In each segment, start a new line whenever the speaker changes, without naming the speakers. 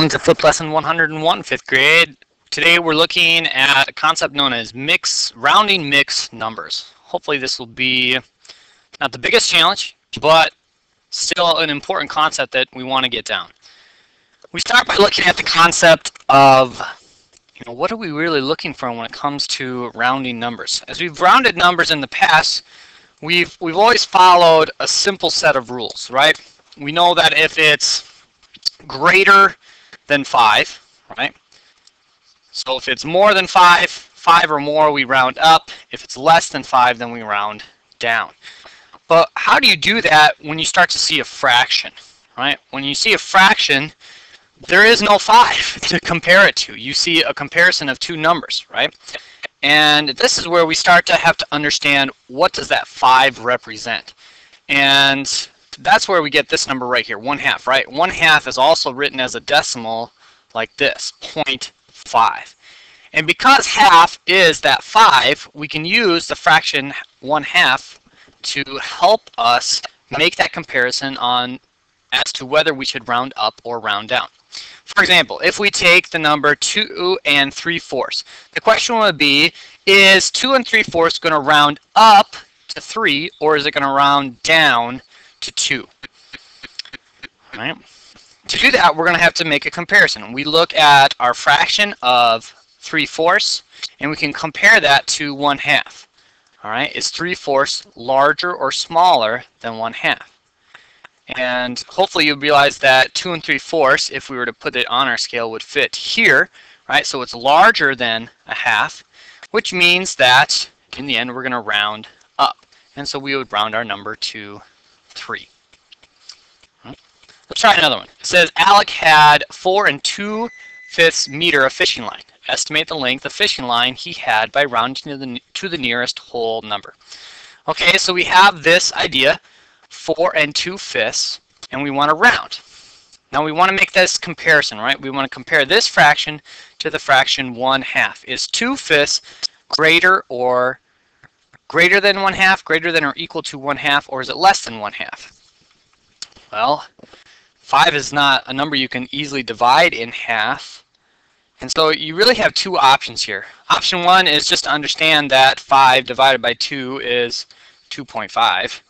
Welcome to Flip Lesson 101, 5th grade. Today we're looking at a concept known as rounding mixed numbers. Hopefully this will be not the biggest challenge, but still an important concept that we want to get down. We start by looking at the concept of, what are we really looking for when it comes to rounding numbers? As we've rounded numbers in the past, we've always followed a simple set of rules, right? We know that if it's greater than 5, right? So if it's more than 5 or more, we round up. If it's less than 5, then we round down. But how do you do that when you start to see a fraction, right? When you see a fraction, there is no 5 to compare it to. You see a comparison of two numbers, right? And this is where we start to have to understand, what does that 5 represent? And that's where we get this number right here, 1/2, right? 1/2 is also written as a decimal like this, 0.5. And because half is that 5, we can use the fraction 1/2 to help us make that comparison as to whether we should round up or round down. For example, if we take the number 2 3/4, the question would be, is 2 3/4 going to round up to 3, or is it going to round down to 2? Right? To do that, we're going to have to make a comparison. We look at our fraction of 3/4, and we can compare that to 1/2. All right, is 3/4 larger or smaller than 1/2? And hopefully you realize that 2 3/4, if we were to put it on our scale, would fit here, right? So it's larger than 1/2, which means that in the end we're going to round up. And so we would round our number to 3. Let's try another one. It says Alec had 4 2/5 meter of fishing line. Estimate the length of fishing line he had by rounding to the nearest whole number. Okay, so we have this idea, 4 2/5, and we want to round. Now we want to make this comparison, right? We want to compare this fraction to the fraction 1/2. Is 2/5 greater than 1/2, greater than or equal to 1/2, or is it less than 1/2? Well, 5 is not a number you can easily divide in half. And so you really have two options here. Option 1 is just to understand that 5 divided by 2 is 2.5,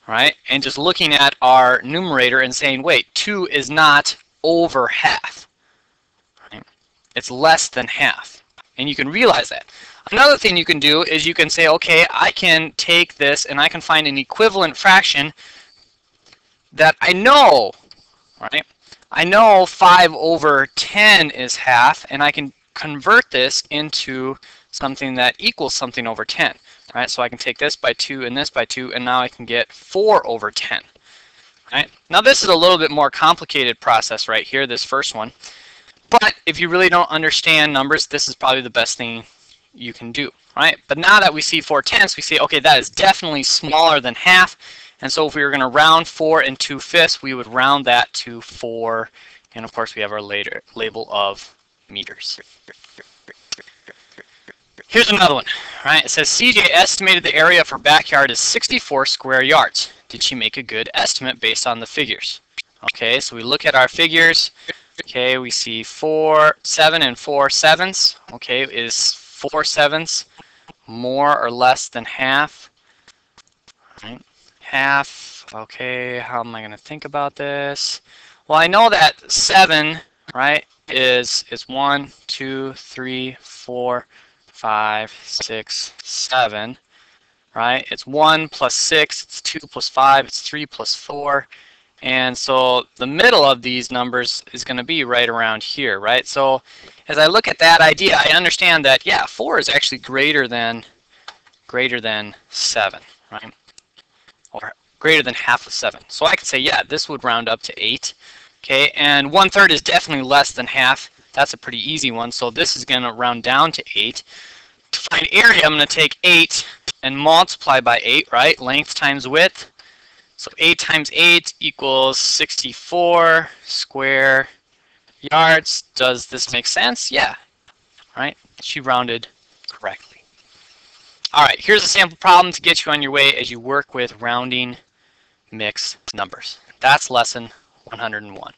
right? And just looking at our numerator and saying, wait, 2 is not over half, right? It's less than half. And you can realize that. Another thing you can do is you can say, okay, I can take this and I can find an equivalent fraction that I know, right? I know 5/10 is half, and I can convert this into something that equals something over 10, right? So I can take this by 2 and this by 2, and now I can get 4/10, right? Now this is a little bit more complicated process right here, this first one. But if you really don't understand numbers, this is probably the best thing you can do, right? But now that we see 4/10, we say, okay, that is definitely smaller than half. And so if we were going to round 4 2/5, we would round that to 4. And of course, we have our label of meters. Here's another one, right? It says CJ estimated the area of her backyard is 64 square yards. Did she make a good estimate based on the figures? Okay, so we look at our figures. Okay, we see 7 and 4/7. Okay, is 4/7 more or less than half? Right. Half. Okay, how am I going to think about this? Well, I know that 7, right, is 1, 2, 3, 4, 5, 6, 7, right? It's 1 plus 6, it's 2 plus 5, it's 3 plus 4. And so the middle of these numbers is going to be right around here, right? So as I look at that idea, I understand that, yeah, 4 is actually greater than 7, right? Or greater than half of 7. So I could say, yeah, this would round up to 8. Okay, and 1/3 is definitely less than half. That's a pretty easy one. So this is going to round down to 8. To find area, I'm going to take 8 and multiply by 8, right? Length times width. So 8 times 8 equals 64 square yards. Does this make sense? Yeah, right? She rounded correctly. All right, here's a sample problem to get you on your way as you work with rounding mixed numbers. That's lesson 101.